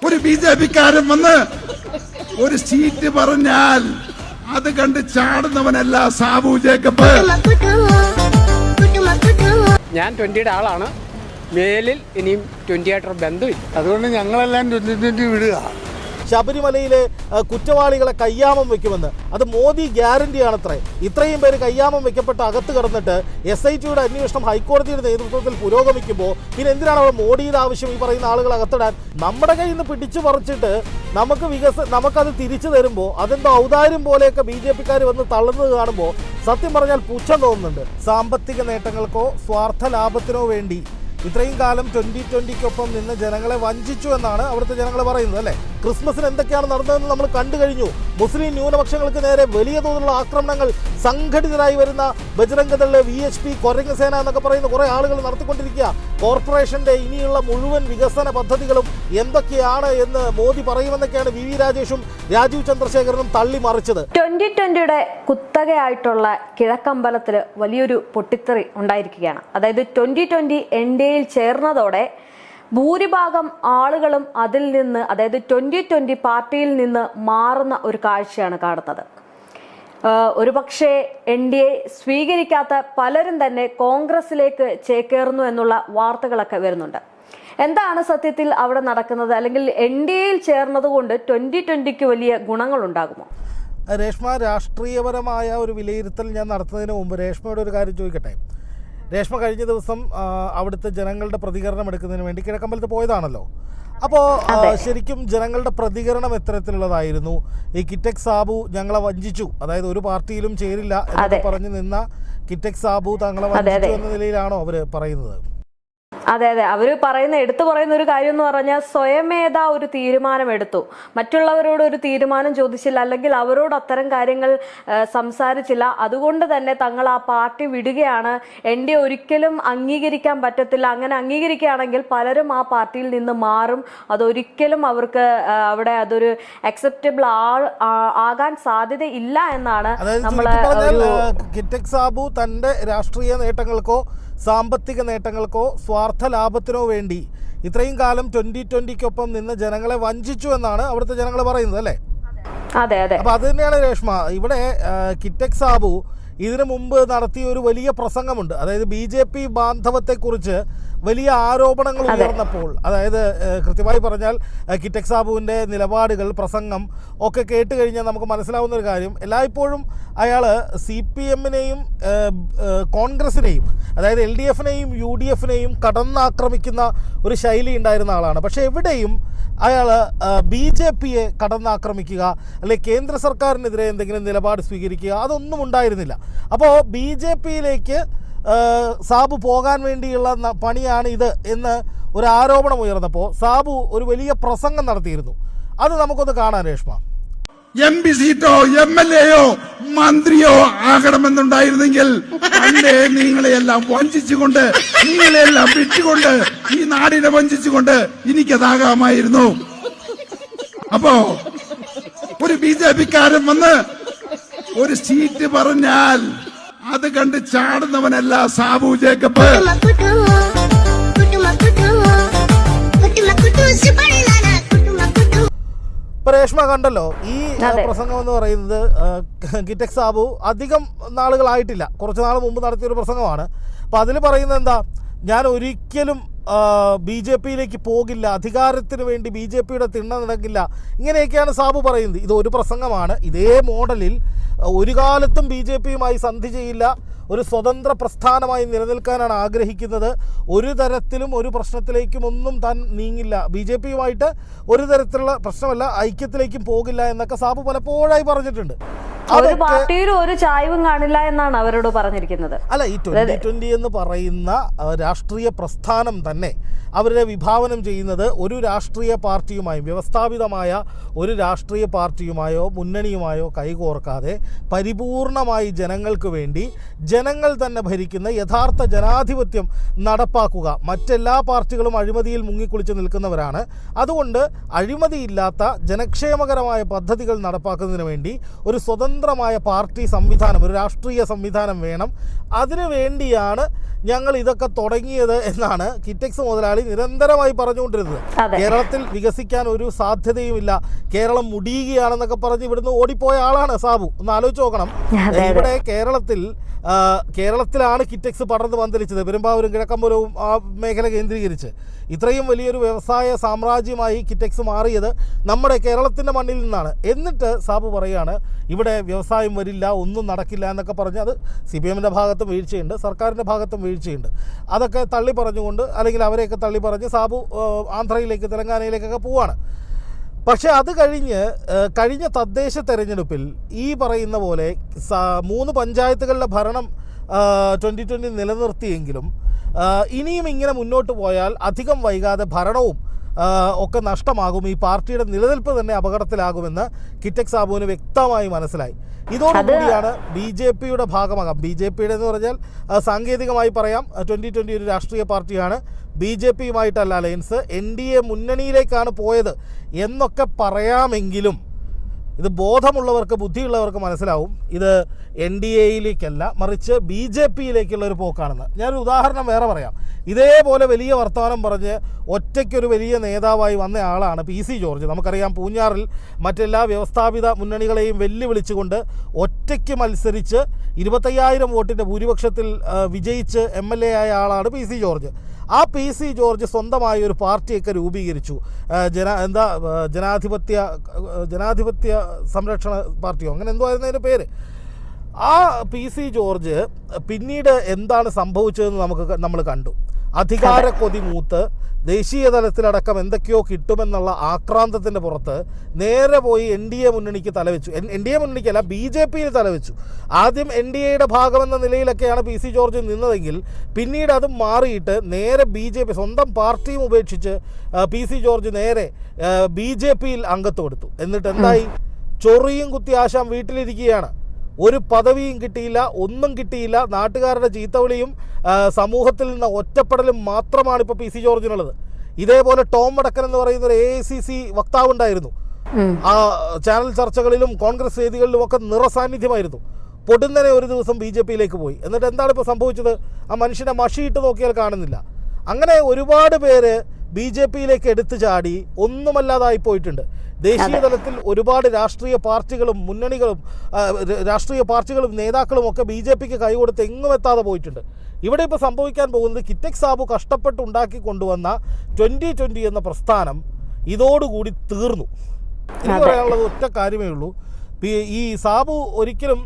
ഒരു ബിജെപിക്കാരൻ വന്ന് ഒരു സീറ്റ് പറഞ്ഞാൽ അത് കണ്ട് ചാടുന്നവനല്ല സാബു ജേക്കബ്. ഞാൻ 20യുടെ ആളാണ്. മേലിൽ ഇനിയും 20 ആയിട്ടൊരു ബന്ധമില്ല. അതുകൊണ്ട് ഞങ്ങളെല്ലാം 2020 വിടുക. ശബരിമലയിലെ കുറ്റവാളികളെ കയ്യാമം വെക്കുമെന്ന് അത് മോദി ഗ്യാരണ്ടിയാണത്രേ. ഇത്രയും പേര് കയ്യാമം വെക്കപ്പെട്ട് അകത്ത് കിടന്നിട്ട് SITയുടെ അന്വേഷണം ഹൈക്കോടതിയുടെ നേതൃത്വത്തിൽ പുരോഗമിക്കുമ്പോൾ പിന്നെ എന്തിനാണ് അവിടെ മോഡിയുടെ ആവശ്യം? ഈ പറയുന്ന ആളുകൾ അകത്തിടാൻ നമ്മുടെ കയ്യിൽ നിന്ന് പിടിച്ചു പറിച്ചിട്ട് നമുക്കത് തിരിച്ചു തരുമ്പോൾ അതെന്തോ ഔദാര്യം പോലെയൊക്കെ BJPക്കാർ വന്ന് തള്ളുന്നത് കാണുമ്പോൾ സത്യം പറഞ്ഞാൽ പുച്ഛം തോന്നുന്നുണ്ട്. സാമ്പത്തിക നേട്ടങ്ങൾക്കോ സ്വാർത്ഥ ലാഭത്തിനോ വേണ്ടി ഇത്രയും കാലം 2020-ക്കൊപ്പം നിന്ന് ജനങ്ങളെ വഞ്ചിച്ചു എന്നാണ് അവിടുത്തെ ജനങ്ങൾ പറയുന്നത് അല്ലേ? ക്രിസ്മസിന് എന്തൊക്കെയാണ് നടന്നതെന്ന് നമ്മൾ കണ്ടു കഴിഞ്ഞു. മുസ്ലിം ന്യൂനപക്ഷങ്ങൾക്ക് നേരെ വലിയ തോതിലുള്ള ആക്രമണങ്ങൾ സംഘടിതരായി വരുന്ന ബജ്രംഗദള്, VHP, കൊരങ്ങ സേന എന്നൊക്കെ പറയുന്ന കുറേ ആളുകൾ നടത്തിക്കൊണ്ടിരിക്കുക. കോർപ്പറേഷന്റെ ഇനിയുള്ള മുഴുവൻ വികസന പദ്ധതികളും എന്തൊക്കെയാണ് എന്ന് മോദി പറയുമെന്നൊക്കെയാണ് VV രാജേഷും രാജീവ് ചന്ദ്രശേഖരനും തള്ളി മറിച്ചത്. 2020യുടെ കുത്തകയായിട്ടുള്ള കിഴക്കമ്പലത്തിൽ വലിയൊരു പൊട്ടിത്തെറി ഉണ്ടായിരിക്കുകയാണ്. അതായത് 2020 NDAയിൽ ചേർന്നതോടെ ഭൂരിഭാഗം ആളുകളും അതിൽ നിന്ന്, അതായത് 2020 പാർട്ടിയിൽ നിന്ന് മാറുന്ന ഒരു കാഴ്ചയാണ് കാണുന്നത്. ഒരുപക്ഷെ NDA സ്വീകരിക്കാത്ത പലരും തന്നെ കോൺഗ്രസിലേക്ക് ചേക്കേറുന്നു എന്നുള്ള വാർത്തകളൊക്കെ വരുന്നുണ്ട്. എന്താണ് സത്യത്തിൽ അവിടെ നടക്കുന്നത്? അല്ലെങ്കിൽ NDAയിൽ ചേർന്നതുകൊണ്ട് 2020ക്ക് വലിയ ഗുണങ്ങൾ ഉണ്ടാകുമോ? രേഷ്മ, രാഷ്ട്രീയപരമായ ഒരു വിലയിരുത്തൽ ഞാൻ നടത്തുന്നതിന് മുമ്പ് രേഷ്മയോട് ഒരു കാര്യം ചോദിക്കട്ടെ. രേഷ്മ കഴിഞ്ഞ ദിവസം അവിടുത്തെ ജനങ്ങളുടെ പ്രതികരണം എടുക്കുന്നതിന് വേണ്ടി കിഴക്കമ്പലത്ത് പോയതാണല്ലോ. അപ്പോൾ ശരിക്കും ജനങ്ങളുടെ പ്രതികരണം എത്തരത്തിലുള്ളതായിരുന്നു? ഈ കിറ്റക് സാബു ഞങ്ങളെ വഞ്ചിച്ചു, അതായത് ഒരു പാർട്ടിയിലും ചേരില്ല എന്ന് പറഞ്ഞു നിന്ന കിറ്റക് സാബു തങ്ങളെ വഞ്ചിച്ചു എന്ന നിലയിലാണോ അവർ പറയുന്നത്? അതെ, അവര് എടുത്തു പറയുന്ന ഒരു കാര്യം എന്ന് പറഞ്ഞാൽ സ്വയമേധ ഒരു തീരുമാനം എടുത്തു, മറ്റുള്ളവരോട് ഒരു തീരുമാനം ചോദിച്ചില്ല, അല്ലെങ്കിൽ അവരോട് അത്തരം കാര്യങ്ങൾ സംസാരിച്ചില്ല. അതുകൊണ്ട് തന്നെ തങ്ങൾ ആ പാർട്ടി വിടുകയാണ്. NDA ഒരിക്കലും അംഗീകരിക്കാൻ പറ്റത്തില്ല. അങ്ങനെ അംഗീകരിക്കുകയാണെങ്കിൽ പലരും ആ പാർട്ടിയിൽ നിന്ന് മാറും. അതൊരിക്കലും അവർക്ക് അവിടെ അതൊരു അക്സെപ്റ്റബിൾ ആകാൻ സാധ്യതയില്ല എന്നാണ് നമ്മള്. കിറ്റക് സാബു തന്റെ രാഷ്ട്രീയ നേട്ടങ്ങൾക്കോ സാമ്പത്തിക നേട്ടങ്ങൾക്കോ സ്വാർത്ഥ ലാഭത്തിനോ വേണ്ടി ഇത്രയും കാലം 2020-ക്കൊപ്പം നിന്ന് ജനങ്ങളെ വഞ്ചിച്ചു എന്നാണ് അവിടുത്തെ ജനങ്ങൾ പറയുന്നത് അല്ലേ? അതെ. അപ്പൊ അത് തന്നെയാണ് രേഷ്മ. ഇവിടെ കിറ്റക് സാബു ഇതിനു മുമ്പ് നടത്തിയ ഒരു വലിയ പ്രസംഗമുണ്ട്. അതായത് BJP ബാന്ധവത്തെക്കുറിച്ച് വലിയ ആരോപണങ്ങൾ ഉയർന്നപ്പോൾ, അതായത് കൃത്യമായി പറഞ്ഞാൽ കിറ്റക് സാബുവിൻ്റെ നിലപാടുകൾ, പ്രസംഗം ഒക്കെ കേട്ട് കഴിഞ്ഞാൽ നമുക്ക് മനസ്സിലാവുന്ന ഒരു കാര്യം, എല്ലായ്പ്പോഴും അയാൾ CPM-നെയും കോൺഗ്രസിനെയും, അതായത് LDF-നെയും UDF-നെയും കടന്നാക്രമിക്കുന്ന ഒരു ശൈലി ഉണ്ടായിരുന്ന ആളാണ്. പക്ഷേ എവിടെയും അയാൾ BJP-യെ കടന്നാക്രമിക്കുക അല്ലെങ്കിൽ കേന്ദ്ര സർക്കാരിനെതിരെ എന്തെങ്കിലും നിലപാട് സ്വീകരിക്കുക അതൊന്നും ഉണ്ടായിരുന്നില്ല. അപ്പോൾ BJP-യിലേക്ക് സാബു പോകാൻ വേണ്ടിയുള്ള പണിയാണ് ഇത് എന്ന് ഒരു ആരോപണം ഉയർന്നപ്പോൾ സാബു ഒരു വലിയ പ്രസംഗം നടത്തിയിരുന്നു. അത് നമുക്കൊന്ന് കാണാൻ രേഷ്മ. MP സീറ്റോ MLA-യോ മന്ത്രിയോ ആകണമെന്നുണ്ടായിരുന്നെങ്കിൽ പണ്ടേ നിങ്ങളെയെല്ലാം വഞ്ചിച്ചുകൊണ്ട്, നിങ്ങളെയെല്ലാം വിട്ടുകൊണ്ട്, ഈ നാടിനെ വഞ്ചിച്ചുകൊണ്ട് എനിക്കതാകാമായിരുന്നു. അപ്പോ ഒരു ബിജെപിക്കാരൻ വന്ന് ഒരു സീറ്റ് പറഞ്ഞാൽ അത് കണ്ട് ചാടുന്നവനല്ല സാബു ജേക്കബ്. രേഷ്മ കണ്ടല്ലോ ഈ പ്രസംഗം എന്ന് പറയുന്നത്. കിറ്റക് സാബു അധികം നാളുകളായിട്ടില്ല, കുറച്ച് നാൾ മുമ്പ് നടത്തിയൊരു പ്രസംഗമാണ്. അപ്പോൾ അതിൽ പറയുന്നത് എന്താ? ഞാൻ ഒരിക്കലും BJP-യിലേക്ക് പോകില്ല, അധികാരത്തിന് വേണ്ടി BJP-യുടെ തിണ്ണ നടക്കില്ല, ഇങ്ങനെയൊക്കെയാണ് സാബു പറയുന്നത്. ഇത് ഒരു പ്രസംഗമാണ്. ഇതേ മോഡലിൽ ഒരു കാലത്തും BJP-യുമായി സന്ധി ചെയ്യില്ല, ഒരു സ്വതന്ത്ര പ്രസ്ഥാനമായി നിലനിൽക്കാനാണ് ആഗ്രഹിക്കുന്നത്, ഒരു തരത്തിലും ഒരു പ്രശ്നത്തിലേക്കും ഒന്നും താൻ നീങ്ങില്ല, BJP-യുമായിട്ട് ഒരു തരത്തിലുള്ള പ്രശ്നമല്ല, ഐക്യത്തിലേക്കും പോകില്ല എന്നൊക്കെ സാബു പലപ്പോഴായി പറഞ്ഞിട്ടുണ്ട്. ഒരു പാർട്ടിയിലും ഒരു ചായവും കാണില്ല എന്നാണ് അവരോട് പറഞ്ഞിരിക്കുന്നത്. അല്ല, ഈ 2020 എന്ന് പറയുന്ന രാഷ്ട്രീയ പ്രസ്ഥാനം തന്നെ അവരെ വിഭാവനം ചെയ്യുന്നത് ഒരു രാഷ്ട്രീയ പാർട്ടിയുമായും, വ്യവസ്ഥാപിതമായ ഒരു രാഷ്ട്രീയ പാർട്ടിയുമായോ മുന്നണിയുമായോ കൈകോർക്കാതെ പരിപൂർണമായി ജനങ്ങൾക്ക് വേണ്ടി ജനങ്ങൾ തന്നെ ഭരിക്കുന്ന യഥാർത്ഥ ജനാധിപത്യം നടപ്പാക്കുക. മറ്റെല്ലാ പാർട്ടികളും അഴിമതിയിൽ മുങ്ങിക്കുളിച്ച് നിൽക്കുന്നവരാണ്. അതുകൊണ്ട് അഴിമതിയില്ലാത്ത ജനക്ഷേമകരമായ പദ്ധതികൾ നടപ്പാക്കുന്നതിന് വേണ്ടി ഒരു സ്വതന്ത്രമായ പാർട്ടി സംവിധാനം, ഒരു രാഷ്ട്രീയ സംവിധാനം വേണം. അതിനു വേണ്ടിയാണ് ഞങ്ങൾ ഇതൊക്കെ തുടങ്ങിയത് എന്നാണ് കിറ്റക്സ് മുതലാളി തൊഴിലാളി നിരന്തരമായി പറഞ്ഞുകൊണ്ടിരുന്നത്. കേരളത്തിൽ വികസിക്കാൻ ഒരു സാധ്യതയുമില്ല, കേരളം മുടിയുകയാണെന്നൊക്കെ പറഞ്ഞ് ഇവിടുന്ന് ഓടിപ്പോയ ആളാണ് സാബു. ഒന്ന് ആലോചിച്ച് നോക്കണം. ഇവിടെ കേരളത്തിലാണ് കിറ്റെക്സ് പടർന്ന് പന്തലിച്ചത്, പെരുമ്പാവൂരും കിഴക്കമ്പലവും ആ മേഖല കേന്ദ്രീകരിച്ച്. ഇത്രയും വലിയൊരു വ്യവസായ സാമ്രാജ്യമായി കിറ്റെക്സ് മാറിയത് നമ്മുടെ കേരളത്തിൻ്റെ മണ്ണിൽ നിന്നാണ്. എന്നിട്ട് സാബു പറയുകയാണ് ഇവിടെ വ്യവസായം വരില്ല, ഒന്നും നടക്കില്ല എന്നൊക്കെ പറഞ്ഞ്. അത് CPM-ൻ്റെ ഭാഗത്തും വീഴ്ചയുണ്ട്, സർക്കാരിൻ്റെ ഭാഗത്തും വീഴ്ചയുണ്ട്. അതൊക്കെ തള്ളി പറഞ്ഞുകൊണ്ട്, അല്ലെങ്കിൽ അവരെയൊക്കെ തള്ളി പറഞ്ഞ് സാബു ആന്ധ്രയിലേക്ക് തെലങ്കാനയിലേക്കൊക്കെ പോവാണ്. പക്ഷേ അത് കഴിഞ്ഞ തദ്ദേശ തെരഞ്ഞെടുപ്പിൽ ഈ പറയുന്ന പോലെ 3 പഞ്ചായത്തുകളിലെ ഭരണം 2020 നിലനിർത്തിയെങ്കിലും ഇനിയും ഇങ്ങനെ മുന്നോട്ട് പോയാൽ അധികം വൈകാതെ ഭരണവും ഒക്കെ നഷ്ടമാകും, ഈ പാർട്ടിയുടെ നിലനിൽപ്പ് തന്നെ അപകടത്തിലാകുമെന്ന് കിറ്റെക്സ് സാബുവിന് വ്യക്തമായി മനസ്സിലായി. ഇതോടുകൂടിയാണ് BJP-യുടെ ഭാഗമാകാം. BJP-യുടെ എന്ന് പറഞ്ഞാൽ സാങ്കേതികമായി പറയാം 2020 ഒരു രാഷ്ട്രീയ പാർട്ടിയാണ്, BJP-യുമായിട്ടല്ല അലയൻസ്, NDA മുന്നണിയിലേക്കാണ് പോയത് എന്നൊക്കെ പറയാമെങ്കിലും ഇത് ബോധമുള്ളവർക്ക്, ബുദ്ധിയുള്ളവർക്ക് മനസ്സിലാവും ഇത് NDA-യിലേക്കല്ല, മറിച്ച് BJP-യിലേക്കുള്ള ഒരു പോക്കാണെന്ന്. ഞാനൊരു ഉദാഹരണം വേറെ പറയാം. ഇതേപോലെ വലിയ വർത്തമാനം പറഞ്ഞ് ഒറ്റയ്ക്കൊരു വലിയ നേതാവായി വന്ന ആളാണ് PC ജോർജ്. നമുക്കറിയാം പൂഞ്ഞാറിൽ മറ്റെല്ലാ വ്യവസ്ഥാപിത മുന്നണികളെയും വെല്ലുവിളിച്ചുകൊണ്ട് ഒറ്റയ്ക്ക് മത്സരിച്ച് 25,000 വോട്ടിൻ്റെ ഭൂരിപക്ഷത്തിൽ വിജയിച്ച് MLA ആയ ആളാണ് PC ജോർജ്. ആ PC ജോർജ് സ്വന്തമായി ഒരു പാർട്ടിയൊക്കെ രൂപീകരിച്ചു, ജനാധിപത്യ സംരക്ഷണ പാർട്ടിയോ അങ്ങനെ എന്തോ ആയിരുന്നു അതിൻ്റെ പേര്. ആ PC ജോർജ് പിന്നീട് എന്താണ് സംഭവിച്ചതെന്ന് നമ്മൾ കണ്ടു. അധികാരക്കൊതി മൂത്ത് ദേശീയ തലത്തിലടക്കം എന്തൊക്കെയോ കിട്ടുമെന്നുള്ള ആക്രാന്തത്തിൻ്റെ പുറത്ത് നേരെ പോയി NDA മുന്നണിക്ക് തലവെച്ചു. NDA മുന്നണിക്കല്ല, BJP-യിൽ തലവെച്ചു. ആദ്യം NDA-യുടെ ഭാഗമെന്ന നിലയിലൊക്കെയാണ് PC ജോർജ് നിന്നതെങ്കിൽ പിന്നീട് അത് മാറിയിട്ട് നേരെ BJP, സ്വന്തം പാർട്ടിയും ഉപേക്ഷിച്ച് PC ജോർജ് നേരെ BJP-യിൽ അംഗത്വം എടുത്തു. എന്നിട്ട് എന്തായി? ചൊറിയും കുത്തി ആശാൻ വീട്ടിലിരിക്കുകയാണ്. ഒരു പദവിയും കിട്ടിയില്ല, ഒന്നും കിട്ടിയില്ല. നാട്ടുകാരുടെ ചീത്തവിളിയും സമൂഹത്തിൽ നിന്ന് ഒറ്റപ്പെടലും മാത്രമാണ് ഇപ്പോൾ PC ജോർജിനുള്ളത്. ഇതേപോലെ ടോം വടക്കൻ എന്ന് പറയുന്ന ഒരു AICC വക്താവുണ്ടായിരുന്നു. ആ ചാനൽ ചർച്ചകളിലും കോൺഗ്രസ് വേദികളിലും ഒക്കെ നിറസാന്നിധ്യമായിരുന്നു. പൊടുന്നനെ ഒരു ദിവസം BJP-യിലേക്ക് പോയി. എന്നിട്ട് എന്താണ് ഇപ്പോൾ സംഭവിച്ചത്? ആ മനുഷ്യനെ മഷിയിട്ട് നോക്കിയാൽ കാണുന്നില്ല. അങ്ങനെ ഒരുപാട് പേര് BJP-യിലേക്ക് എടുത്തു ചാടി ഒന്നുമല്ലാതായി പോയിട്ടുണ്ട്. ദേശീയ തലത്തിൽ ഒരുപാട് രാഷ്ട്രീയ പാർട്ടികളും മുന്നണികളും രാഷ്ട്രീയ പാർട്ടികളും നേതാക്കളും ഒക്കെ BJP-ക്ക് കൈകൊടുത്ത് എങ്ങും എത്താതെ പോയിട്ടുണ്ട്. ഇവിടെ ഇപ്പോൾ സംഭവിക്കാൻ പോകുന്നത് കിറ്റെക്സ് സാബു കഷ്ടപ്പെട്ടുണ്ടാക്കി കൊണ്ടുവന്ന 2020 എന്ന പ്രസ്ഥാനം ഇതോടുകൂടി തീർന്നു. എനിക്ക് പറയാനുള്ളത് ഒറ്റ കാര്യമേ ഉള്ളൂ. ഈ സാബു ഒരിക്കലും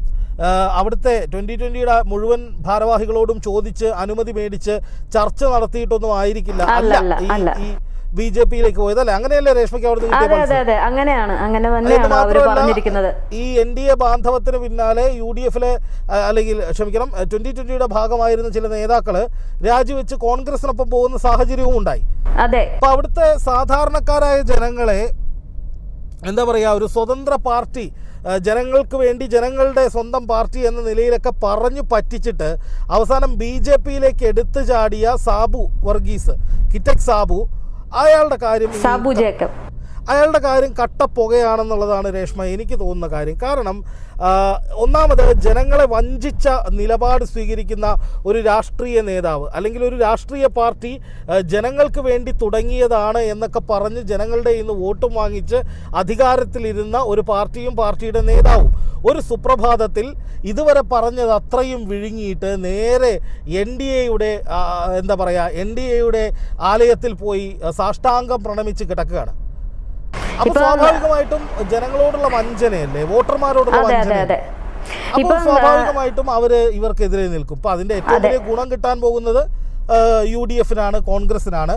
അവിടുത്തെ 2020-യുടെ മുഴുവൻ ഭാരവാഹികളോടും ചോദിച്ച് അനുമതി മേടിച്ച് ചർച്ച നടത്തിയിട്ടൊന്നും ആയിരിക്കില്ല ഈ BJP-യിലേക്ക് പോയതല്ലേ? അങ്ങനെയല്ലേ രേഷ്മയ്ക്ക് അവിടെ ഈ NDA ബാന്ധവത്തിന് പിന്നാലെ UDF-ലെ അല്ലെങ്കിൽ 2020-യുടെ ഭാഗമായിരുന്ന ചില നേതാക്കള് രാജിവെച്ച് കോൺഗ്രസിനൊപ്പം പോകുന്ന സാഹചര്യവും ഉണ്ടായി. അപ്പൊ അവിടുത്തെ സാധാരണക്കാരായ ജനങ്ങളെ എന്താ പറയുക, ഒരു സ്വതന്ത്ര പാർട്ടി, ജനങ്ങൾക്ക് വേണ്ടി ജനങ്ങളുടെ സ്വന്തം പാർട്ടി എന്ന നിലയിലൊക്കെ പറഞ്ഞു പറ്റിച്ചിട്ട് അവസാനം BJP-യിലേക്ക് എടുത്തു ചാടിയ സാബു വർഗീസ്, കിറ്റെക്സ് സാബു, അയാളുടെ കാര്യം കട്ടപ്പുകയാണെന്നുള്ളതാണ് രേഷ്മ എനിക്ക് തോന്നുന്ന കാര്യം. കാരണം ഒന്നാമത് ജനങ്ങളെ വഞ്ചിച്ച നിലപാട് സ്വീകരിക്കുന്ന ഒരു രാഷ്ട്രീയ നേതാവ് അല്ലെങ്കിൽ ഒരു രാഷ്ട്രീയ പാർട്ടി ജനങ്ങൾക്ക് വേണ്ടി തുടങ്ങിയതാണ് എന്നൊക്കെ പറഞ്ഞ് ജനങ്ങളുടെ ഇന്ന് വോട്ടും വാങ്ങിച്ച് അധികാരത്തിലിരുന്ന ഒരു പാർട്ടിയും പാർട്ടിയുടെ നേതാവും ഒരു സുപ്രഭാതത്തിൽ ഇതുവരെ പറഞ്ഞത് അത്രയും വിഴുങ്ങിയിട്ട് നേരെ NDA-യുടെ NDA-യുടെ ആലയത്തിൽ പോയി സാഷ്ടാംഗം പ്രണമിച്ച് കിടക്കുകയാണ്. അപ്പൊ സ്വാഭാവികമായിട്ടും ജനങ്ങളോടുള്ള വഞ്ചനയല്ലേ, വോട്ടർമാരോടുള്ള വഞ്ചന. അപ്പോൾ സ്വാഭാവികമായിട്ടും ഇവർക്കെതിരെ നിൽക്കും. അപ്പൊ അതിന്റെ ഏറ്റവും വലിയ ഗുണം കിട്ടാൻ പോകുന്നത് UDF-നാണ്, കോൺഗ്രസിനാണ്.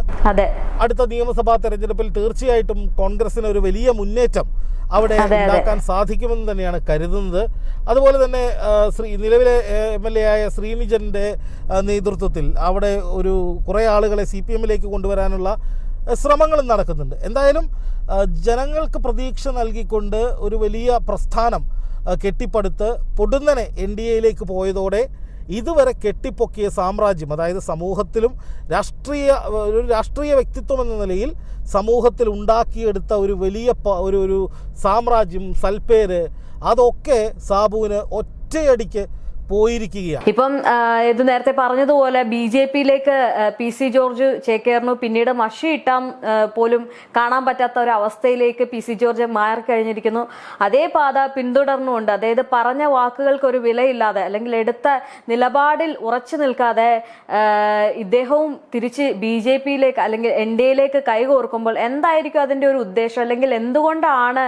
അടുത്ത നിയമസഭാ തെരഞ്ഞെടുപ്പിൽ തീർച്ചയായിട്ടും കോൺഗ്രസിന് ഒരു വലിയ മുന്നേറ്റം അവിടെ ഉണ്ടാക്കാൻ സാധിക്കുമെന്ന് തന്നെയാണ് കരുതുന്നത്. അതുപോലെ തന്നെ നിലവിലെ MLA ആയ ശ്രീനിജന്റെ നേതൃത്വത്തിൽ അവിടെ കുറേ ആളുകളെ CPM-ലേക്ക് കൊണ്ടുവരാനുള്ള ശ്രമങ്ങളും നടക്കുന്നുണ്ട്. എന്തായാലും ജനങ്ങൾക്ക് പ്രതീക്ഷ നൽകിക്കൊണ്ട് ഒരു വലിയ പ്രസ്ഥാനം കെട്ടിപ്പടുത്ത് പൊടുന്നനെ NDA-യിലേക്ക് പോയതോടെ ഇതുവരെ കെട്ടിപ്പൊക്കിയ സാമ്രാജ്യം, അതായത് സമൂഹത്തിലും ഒരു രാഷ്ട്രീയ വ്യക്തിത്വം എന്ന നിലയിൽ സമൂഹത്തിൽ ഉണ്ടാക്കിയെടുത്ത ഒരു വലിയ ഒരു സാമ്രാജ്യം, സൽപ്പേര്, അതൊക്കെ സാബുവിന് ഒറ്റയടിക്ക് പോയിരിക്കുകയാണ്. ഇപ്പം ഇത് നേരത്തെ പറഞ്ഞതുപോലെ BJP-യിലേക്ക് PC ജോർജ് ചേക്കേറുന്നു, പിന്നീട് മഷി ഇട്ടാൻ പോലും കാണാൻ പറ്റാത്ത ഒരു അവസ്ഥയിലേക്ക് PC ജോർജ് മാറിക്കഴിഞ്ഞിരിക്കുന്നു. അതേ പാത പിന്തുടർന്നുകൊണ്ട്, അതായത് പറഞ്ഞ വാക്കുകൾക്ക് ഒരു വിലയില്ലാതെ അല്ലെങ്കിൽ എടുത്ത നിലപാടിൽ ഉറച്ചു നിൽക്കാതെ ഇദ്ദേഹവും തിരിച്ച് BJP-യിലേക്ക് അല്ലെങ്കിൽ NDA-യിലേക്ക് കൈകോർക്കുമ്പോൾ എന്തായിരിക്കും അതിൻ്റെ ഒരു ഉദ്ദേശം, അല്ലെങ്കിൽ എന്തുകൊണ്ടാണ്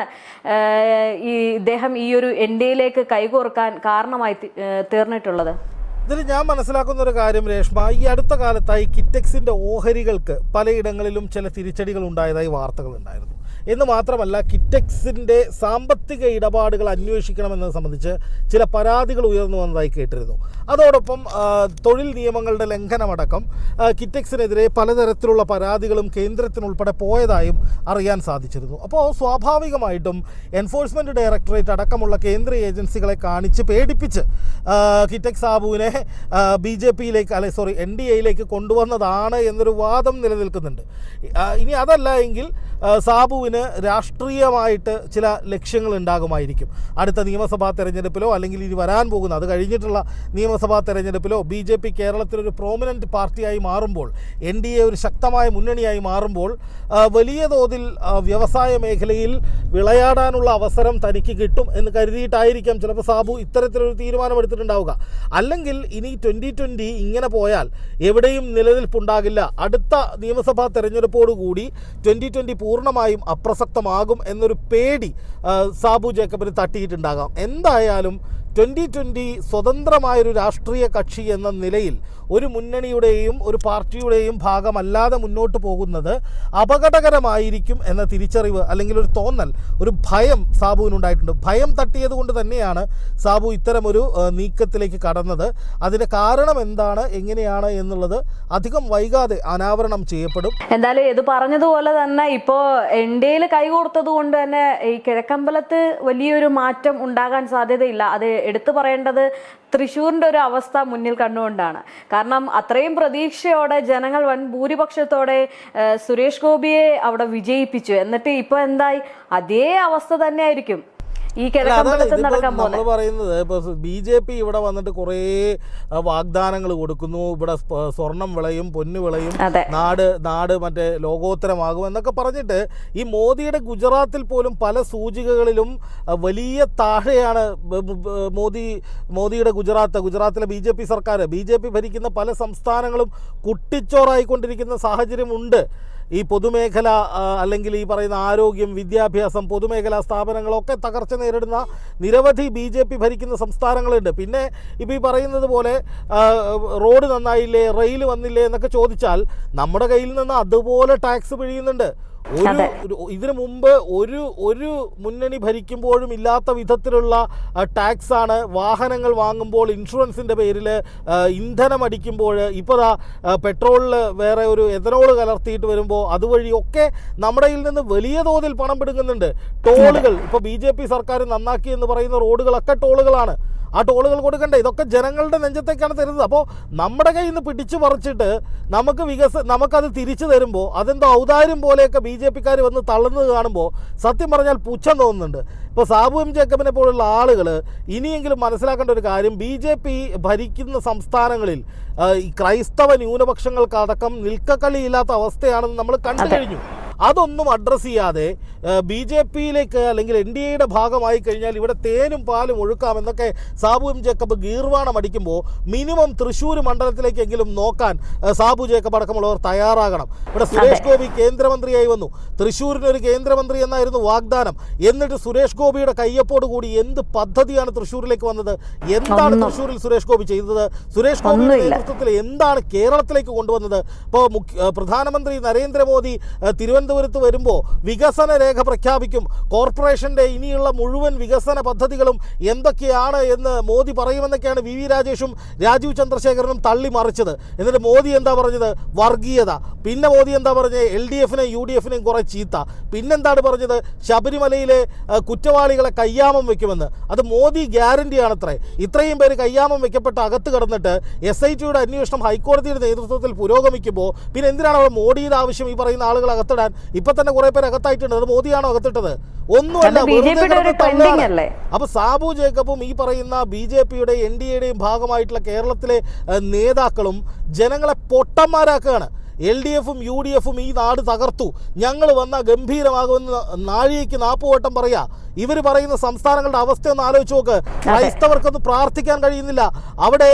ഇദ്ദേഹം ഈ ഒരു NDA-യിലേക്ക് കൈകോർക്കാൻ കാരണമായി തീർന്നിട്ടുള്ളത്? ഇതിൽ ഞാൻ മനസ്സിലാക്കുന്ന ഒരു കാര്യം രേഷ്മ, ഈ അടുത്ത കാലത്തായി കിറ്റെക്സിൻ്റെ ഓഹരികൾക്ക് പലയിടങ്ങളിലും ചില തിരിച്ചടികൾ ഉണ്ടായതായി വാർത്തകൾ ഉണ്ടായിരുന്നു. എന്ന് മാത്രമല്ല, കിറ്റെക്സിൻ്റെ സാമ്പത്തിക ഇടപാടുകൾ അന്വേഷിക്കണമെന്നത് സംബന്ധിച്ച് ചില പരാതികൾ ഉയർന്നു വന്നതായി കേട്ടിരുന്നു. അതോടൊപ്പം തൊഴിൽ നിയമങ്ങളുടെ ലംഘനമടക്കം കിറ്റെക്സിനെതിരെ പലതരത്തിലുള്ള പരാതികളും കേന്ദ്രത്തിനുൾപ്പെടെ പോയതായും അറിയാൻ സാധിച്ചിരുന്നു. അപ്പോൾ സ്വാഭാവികമായിട്ടും എൻഫോഴ്സ്മെൻറ്റ് ഡയറക്ടറേറ്റ് അടക്കമുള്ള കേന്ദ്ര ഏജൻസികളെ കാണിച്ച് പേടിപ്പിച്ച് കിറ്റെക്സ് സാബുവിനെ NDA-യിലേക്ക് കൊണ്ടുവന്നതാണ് എന്നൊരു വാദം നിലനിൽക്കുന്നുണ്ട്. ഇനി അതല്ല എങ്കിൽ സാബുവിന് രാഷ്ട്രീയമായിട്ട് ചില ലക്ഷ്യങ്ങൾ ഉണ്ടാകുമായിരിക്കും. അടുത്ത നിയമസഭാ തെരഞ്ഞെടുപ്പിലോ അല്ലെങ്കിൽ ഇനി വരാൻ പോകുന്ന അത് കഴിഞ്ഞിട്ടുള്ള നിയമസഭാ തെരഞ്ഞെടുപ്പിലോ BJP കേരളത്തിലൊരു പ്രോമിനൻറ്റ് പാർട്ടിയായി മാറുമ്പോൾ, NDA ഒരു ശക്തമായ മുന്നണിയായി മാറുമ്പോൾ വലിയ തോതിൽ വ്യവസായ മേഖലയിൽ വിളയാടാനുള്ള അവസരം തനിക്ക് കിട്ടും എന്ന് കരുതിയിട്ടായിരിക്കാം ചിലപ്പോൾ സാബു ഇത്തരത്തിലൊരു തീരുമാനമെടുത്തിട്ടുണ്ടാവുക. അല്ലെങ്കിൽ ഇനി 2020 ഇങ്ങനെ പോയാൽ എവിടെയും നിലനിൽപ്പുണ്ടാകില്ല, അടുത്ത നിയമസഭാ തെരഞ്ഞെടുപ്പോടുകൂടി 2020 പൂർണ്ണമായും അപ്രസക്തമാകും എന്നൊരു പേടി സാബു ജേക്കബിന് തട്ടിയിട്ടുണ്ടാകാം. എന്തായാലും 2020 സ്വതന്ത്രമായൊരു രാഷ്ട്രീയ കക്ഷി എന്ന നിലയിൽ ഒരു മുന്നണിയുടെയും ഒരു പാർട്ടിയുടെയും ഭാഗമല്ലാതെ മുന്നോട്ട് പോകുന്നത് അപകടകരമായിരിക്കും എന്ന തിരിച്ചറിവ് അല്ലെങ്കിൽ ഒരു തോന്നൽ, ഒരു ഭയം സാബുവിനുണ്ടായിട്ടുണ്ട്. ഭയം തട്ടിയത് കൊണ്ട് തന്നെയാണ് സാബു ഇത്തരമൊരു നീക്കത്തിലേക്ക് കടന്നത്. അതിൻ്റെ കാരണം എന്താണ്, എങ്ങനെയാണ് എന്നുള്ളത് അധികം വൈകാതെ അനാവരണം ചെയ്യപ്പെടും. എന്തായാലും ഇത് പറഞ്ഞതുപോലെ തന്നെ ഇപ്പോൾ NDA-യിൽ കൈകോർത്തത് കൊണ്ട് തന്നെ ഈ കിഴക്കമ്പലത്ത് വലിയൊരു മാറ്റം ഉണ്ടാകാൻ സാധ്യതയില്ല. അത് എടുത്തു പറയേണ്ടത് തൃശ്ശൂരിൻ്റെ ഒരു അവസ്ഥ മുന്നിൽ കണ്ടുകൊണ്ടാണ്. കാരണം അത്രയും പ്രതീക്ഷയോടെ ജനങ്ങൾ വൻ ഭൂരിപക്ഷത്തോടെ സുരേഷ് ഗോപിയെ അവിടെ വിജയിപ്പിച്ചു. എന്നിട്ട് ഇപ്പോൾ എന്തായി, അതേ അവസ്ഥ തന്നെയായിരിക്കും ഈ കിഴക്കമ്പലത്ത് നടക്കാൻ പോകുന്നത്. നമ്മൾ പറയുന്നത് ഇപ്പോൾ BJP ഇവിടെ വന്നിട്ട് കുറേ വാഗ്ദാനങ്ങൾ കൊടുക്കുന്നു, ഇവിടെ സ്വർണം വിളയും, പൊന്നു വിളയും, നാട് മറ്റേ ലോകോത്തരമാകും എന്നൊക്കെ പറഞ്ഞിട്ട് ഈ മോദിയുടെ ഗുജറാത്തിൽ പോലും പല സൂചികകളിലും വലിയ താഴെയാണ് മോദിയുടെ ഗുജറാത്തിലെ BJP സർക്കാർ. BJP ഭരിക്കുന്ന പല സംസ്ഥാനങ്ങളും കുട്ടിച്ചോറായിക്കൊണ്ടിരിക്കുന്ന സാഹചര്യമുണ്ട്. ഈ പൊതുമേഖല അല്ലെങ്കിൽ ഈ പറയുന്ന ആരോഗ്യം, വിദ്യാഭ്യാസം, പൊതുമേഖലാ സ്ഥാപനങ്ങളൊക്കെ തകർച്ച നേരിടുന്ന നിരവധി BJP ഭരിക്കുന്ന സംസ്ഥാനങ്ങളുണ്ട്. പിന്നെ ഇപ്പോൾ ഈ പറയുന്നത് പോലെ റോഡ് നന്നായില്ലേ, റെയിൽ വന്നില്ലേ എന്നൊക്കെ ചോദിച്ചാൽ നമ്മുടെ കയ്യിൽ നിന്ന് അതുപോലെ ടാക്സ് പിഴിയുന്നുണ്ട്. ഇതിനു മുമ്പ് ഒരു മുന്നണി ഭരിക്കുമ്പോഴും ഇല്ലാത്ത വിധത്തിലുള്ള ടാക്സാണ് വാഹനങ്ങൾ വാങ്ങുമ്പോൾ, ഇൻഷുറൻസിൻ്റെ പേരിൽ ഇന്ധനം അടിക്കുമ്പോൾ, ഇപ്പോൾ പെട്രോളിൽ വേറെ ഒരു എഥനോൾ കലർത്തിയിട്ട് വരുമ്പോൾ അതുവഴിയൊക്കെ നമ്മുടെ കയ്യിൽ നിന്ന് വലിയ തോതിൽ പണം പിടുങ്ങുന്നുണ്ട്. ടോളുകൾ ഇപ്പോൾ BJP സർക്കാർ നന്നാക്കി എന്ന് പറയുന്ന റോഡുകളൊക്കെ ടോളുകളാണ്. ആ ടോളുകൾ കൊടുക്കണ്ടേ? ഇതൊക്കെ ജനങ്ങളുടെ നെഞ്ചത്തേക്കാണ് തരുന്നത്. അപ്പോൾ നമ്മുടെ കയ്യിൽ നിന്ന് പിടിച്ചു പറിച്ചിട്ട് നമുക്കത് തിരിച്ചു തരുമ്പോൾ അതെന്തോ ഔദാര്യം പോലെയൊക്കെ BJP-ക്കാർ വന്ന് തള്ളുന്നത് കാണുമ്പോൾ സത്യം പറഞ്ഞാൽ പുച്ഛം തോന്നുന്നുണ്ട്. ഇപ്പോൾ സാബു എം ജേക്കബിനെ പോലുള്ള ആളുകൾ ഇനിയെങ്കിലും മനസ്സിലാക്കേണ്ട ഒരു കാര്യം, BJP ഭരിക്കുന്ന സംസ്ഥാനങ്ങളിൽ ഈ ക്രൈസ്തവ ന്യൂനപക്ഷങ്ങൾക്കടക്കം നിൽക്കക്കളിയില്ലാത്ത അവസ്ഥയാണെന്ന് നമ്മൾ കണ്ടു കഴിഞ്ഞു. അതൊന്നും അഡ്രസ്സ് ചെയ്യാതെ BJP-യിലേക്ക് അല്ലെങ്കിൽ NDA-യുടെ ഭാഗമായി കഴിഞ്ഞാൽ ഇവിടെ തേനും പാലും ഒഴുക്കാമെന്നൊക്കെ സാബു എം ജേക്കബ് ഗീർവാണം അടിക്കുമ്പോൾ മിനിമം തൃശ്ശൂർ മണ്ഡലത്തിലേക്കെങ്കിലും നോക്കാൻ സാബു ജേക്കബ് അടക്കമുള്ളവർ തയ്യാറാകണം. ഇവിടെ സുരേഷ് ഗോപി കേന്ദ്രമന്ത്രിയായി വന്നു. തൃശ്ശൂരിനൊരു കേന്ദ്രമന്ത്രി എന്നായിരുന്നു വാഗ്ദാനം. എന്നിട്ട് സുരേഷ് ഗോപിയുടെ കയ്യൊപ്പോട് കൂടി എന്ത് പദ്ധതിയാണ് തൃശ്ശൂരിലേക്ക് വന്നത്? എന്താണ് തൃശ്ശൂരിൽ സുരേഷ് ഗോപി ചെയ്തത്? സുരേഷ് ഗോപിയുടെ നേതൃത്വത്തിൽ എന്താണ് കേരളത്തിലേക്ക് കൊണ്ടുവന്നത്? ഇപ്പോൾ പ്രധാനമന്ത്രി നരേന്ദ്രമോദി തിരുവനന്തപുരത്ത് വരുമ്പോൾ വികസന രേഖ പ്രഖ്യാപിക്കും. കോർപ്പറേഷൻ്റെ ഇനിയുള്ള മുഴുവൻ വികസന പദ്ധതികളും എന്തൊക്കെയാണ് എന്ന് മോദി പറയുമെന്നൊക്കെയാണ് VV രാജേഷും രാജീവ് ചന്ദ്രശേഖരനും തള്ളി മറിച്ചത്. എന്നിട്ട് മോദി എന്താ പറഞ്ഞത്? വർഗീയത. പിന്നെ മോദി എന്താ പറഞ്ഞത്? LDF-നെയും UDF-നെയും കുറെ ചീത്ത. പിന്നെന്താണ് പറഞ്ഞത്? ശബരിമലയിലെ കുറ്റവാളികളെ കയ്യാമം വെക്കുമെന്ന്. അത് മോദി ഗ്യാരണ്ടിയാണത്രേ. ഇത്രയും പേര് കയ്യാമം വെക്കപ്പെട്ട് അകത്ത് കിടന്നിട്ട് SIT-യുടെ അന്വേഷണം ഹൈക്കോടതിയുടെ നേതൃത്വത്തിൽ പുരോഗമിക്കുമ്പോൾ പിന്നെ എന്തിനാണ് അവിടെ മോഡിയുടെ ആവശ്യം? ഈ പറയുന്ന ആളുകൾ അകത്തിടാൻ ഇപ്പൊ തന്നെ കുറെ പേര് അകത്തായിട്ടുണ്ട്. അത് മോദിയാണോ അകത്തിട്ടത്? ഒന്നുമല്ല, അപ്പൊ സാബു ജേക്കബും ഈ പറയുന്ന BJP-യുടെ NDA-യുടെയും ഭാഗമായിട്ടുള്ള കേരളത്തിലെ നേതാക്കളും ജനങ്ങളെ പൊട്ടന്മാരാക്കുകയാണ്. LDF-ഉം UDF-ഉം ഈ നാട് തകർത്തു, ഞങ്ങൾ വന്ന ഗംഭീരമാകുമെന്ന് നാഴികയ്ക്ക് 40 വട്ടം പറയാ. ഇവർ പറയുന്ന സംസ്ഥാനങ്ങളുടെ അവസ്ഥ ഒന്ന് ആലോചിച്ച് നോക്ക്. ക്രൈസ്തവർക്കൊന്നും പ്രാർത്ഥിക്കാൻ കഴിയുന്നില്ല, അവിടെ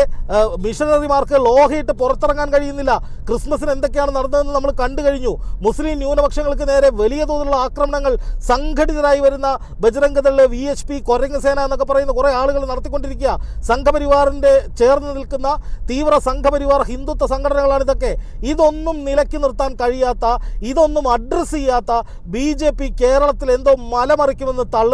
മിഷണറിമാർക്ക് ലോഹയിട്ട് പുറത്തിറങ്ങാൻ കഴിയുന്നില്ല. ക്രിസ്മസിന് എന്തൊക്കെയാണ് നടന്നതെന്ന് നമ്മൾ കണ്ടു കഴിഞ്ഞു. മുസ്ലിം ന്യൂനപക്ഷങ്ങൾക്ക് നേരെ വലിയ തോതിലുള്ള ആക്രമണങ്ങൾ സംഘടിതരായി വരുന്ന ബജ്രംഗ് ദൾ, VHP, കൊരങ്ങ് സേന എന്നൊക്കെ പറയുന്ന കുറേ ആളുകൾ നടത്തിക്കൊണ്ടിരിക്കുക. സംഘപരിവാറിൻ്റെ ചേർന്ന് നിൽക്കുന്ന തീവ്ര സംഘപരിവാർ ഹിന്ദുത്വ സംഘടനകളാണ് ഇതൊക്കെ. ഇതൊന്നും നിലയ്ക്ക് നിർത്താൻ കഴിയാത്ത, ഇതൊന്നും അഡ്രസ് ചെയ്യാത്ത BJP കേരളത്തിൽ എന്തോ മലമറിക്കുമെന്ന് തള്ളുന്ന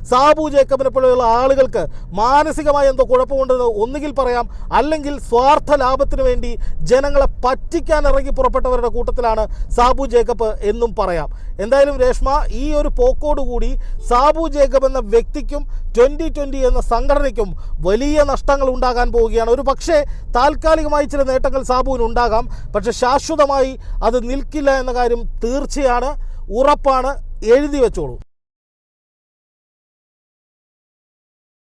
സാബു ജേക്കബിനെ പോലെയുള്ള ആളുകൾക്ക് മാനസികമായി എന്തോ കുഴപ്പമുണ്ടെന്ന് ഒന്നുകിൽ പറയാം, അല്ലെങ്കിൽ സ്വാർത്ഥ ലാഭത്തിന് വേണ്ടി ജനങ്ങളെ പറ്റിക്കാൻ ഇറങ്ങി പുറപ്പെട്ടവരുടെ കൂട്ടത്തിലാണ് സാബു ജേക്കബ് എന്നും പറയാം. എന്തായാലും രേഷ്മ, ഈ ഒരു പോക്കോടുകൂടി സാബു ജേക്കബ് എന്ന വ്യക്തിക്കും 2020 എന്ന സംഘടനയ്ക്കും വലിയ നഷ്ടങ്ങൾ ഉണ്ടാകാൻ പോവുകയാണ്. ഒരു പക്ഷേ താൽക്കാലികമായി ചില നേട്ടങ്ങൾ സാബുവിന് ഉണ്ടാകാം, പക്ഷെ ശാശ്വതമായി അത് നിൽക്കില്ല എന്ന കാര്യം തീർച്ചയാണ്, ഉറപ്പാണ്. എഴുതി വെച്ചോളൂ.